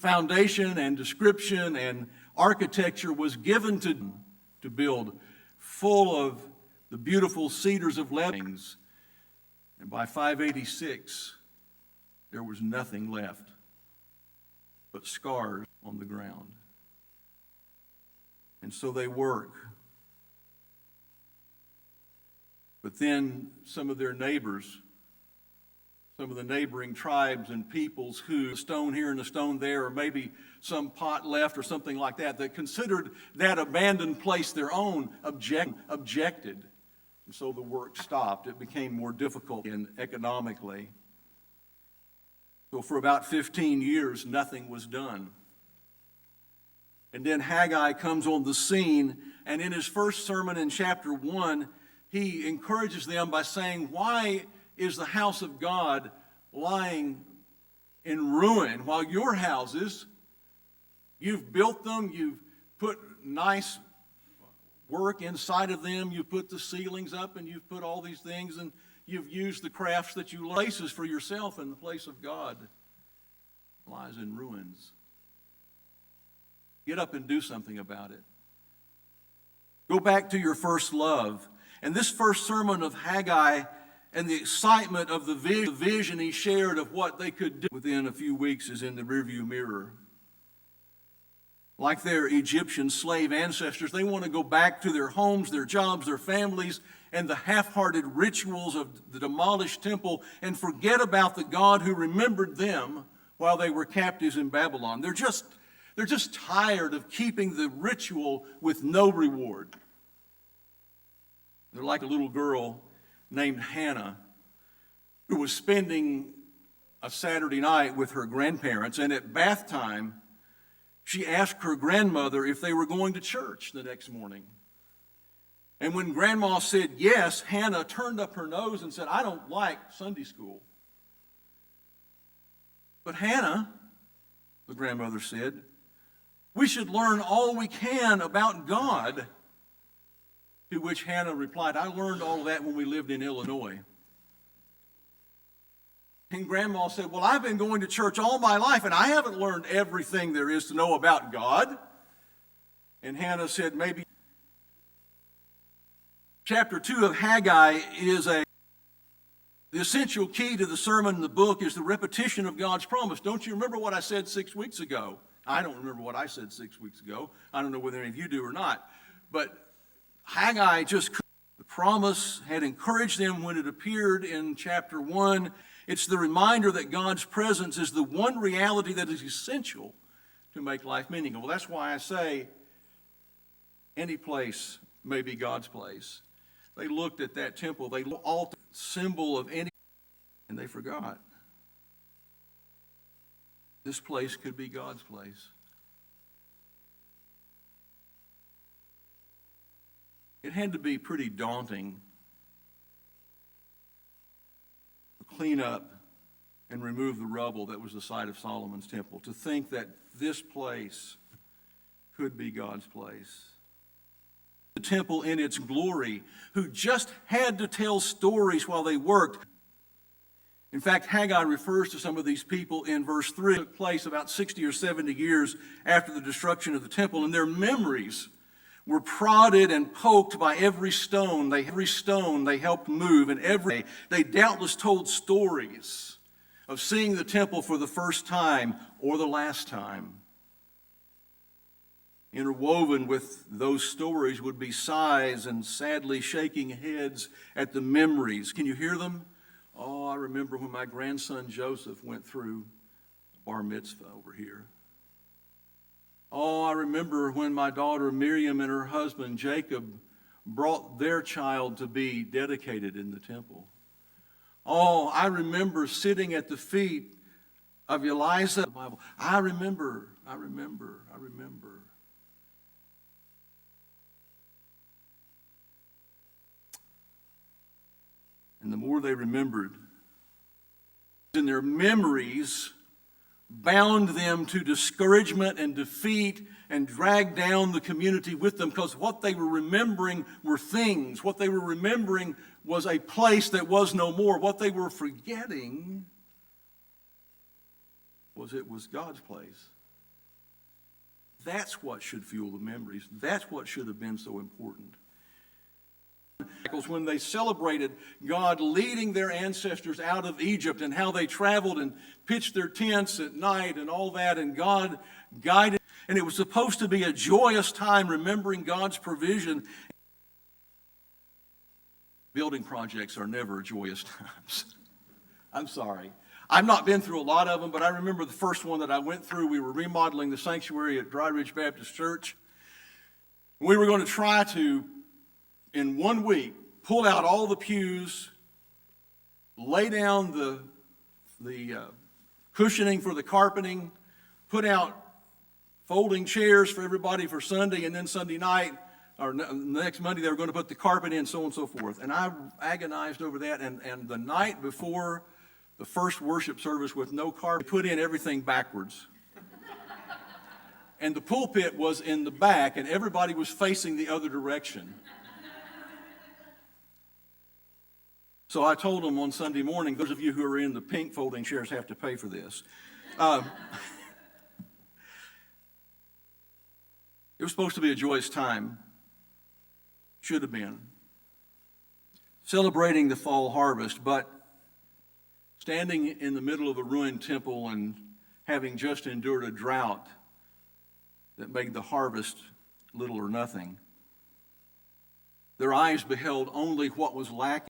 foundation and description and architecture was given to build, full of the beautiful cedars of Lebanon. And by 586, there was nothing left but scars on the ground. And so they work. But then some of their neighbors, some of the neighboring tribes and peoples who, a stone here and a stone there, or maybe some pot left or something like that, that considered that abandoned place their own, objected. And so the work stopped. It became more difficult economically. So for about 15 years, nothing was done. And then Haggai comes on the scene, and in his first sermon in chapter 1, he encourages them by saying, why is the house of God lying in ruin while your houses, you've built them, you've put nice work inside of them, you put the ceilings up and you've put all these things, and you've used the crafts that you places for yourself, and the place of God lies in ruins. Get up and do something about it. Go back to your first love. And this first sermon of Haggai and the excitement of the vision he shared of what they could do within a few weeks is in the rearview mirror. Like their Egyptian slave ancestors, they want to go back to their homes, their jobs, their families, and the half-hearted rituals of the demolished temple, and forget about the God who remembered them while they were captives in Babylon. They're just tired of keeping the ritual with no reward. They're like a little girl named Hannah who was spending a Saturday night with her grandparents, and at bath time, she asked her grandmother if they were going to church the next morning. And when Grandma said yes, Hannah turned up her nose and said, I don't like Sunday school. But Hannah, the grandmother said, we should learn all we can about God. To which Hannah replied, I learned all that when we lived in Illinois. And Grandma said, well, I've been going to church all my life, and I haven't learned everything there is to know about God. And Hannah said, maybe. Chapter 2 of Haggai is the essential key to the sermon in the book is the repetition of God's promise. Don't you remember what I said 6 weeks ago? I don't remember what I said 6 weeks ago. I don't know whether any of you do or not. But Haggai the promise had encouraged them when it appeared in chapter 1. It's the reminder that God's presence is the one reality that is essential to make life meaningful. Well, that's why I say any place may be God's place. They looked at that temple, they looked at the symbol of any, and they forgot. This place could be God's place. It had to be pretty daunting to clean up and remove the rubble that was the site of Solomon's temple, to think that this place could be God's place. The temple in its glory, who just had to tell stories while they worked. In fact, Haggai refers to some of these people in verse 3. It took place about 60 or 70 years after the destruction of the temple, and their memories were prodded and poked by every stone they helped move, and they doubtless told stories of seeing the temple for the first time or the last time. Interwoven with those stories would be sighs and sadly shaking heads at the memories. Can you hear them? Oh, I remember when my grandson Joseph went through bar mitzvah over here. Oh, I remember when my daughter Miriam and her husband Jacob brought their child to be dedicated in the temple. Oh, I remember sitting at the feet of Eliza. The Bible. I remember. And the more they remembered, in their memories bound them to discouragement and defeat and dragged down the community with them, because what they were remembering were things. What they were remembering was a place that was no more. What they were forgetting was it was God's place. That's what should fuel the memories. That's what should have been so important. When they celebrated God leading their ancestors out of Egypt and how they traveled and pitched their tents at night and all that, and God guided. And it was supposed to be a joyous time remembering God's provision. Building projects are never joyous times. I'm sorry. I've not been through a lot of them, but I remember the first one that I went through. We were remodeling the sanctuary at Dry Ridge Baptist Church. We were going to try to, in 1 week, pull out all the pews, lay down the cushioning for the carpeting, put out folding chairs for everybody for Sunday, and then Sunday night, or next Monday, they were going to put the carpet in, so on and so forth. And I agonized over that, and the night before the first worship service with no carpet, put in everything backwards. And the pulpit was in the back, and everybody was facing the other direction. So I told them on Sunday morning, those of you who are in the pink folding chairs have to pay for this. It was supposed to be a joyous time. Should have been. Celebrating the fall harvest, but standing in the middle of a ruined temple and having just endured a drought that made the harvest little or nothing. Their eyes beheld only what was lacking.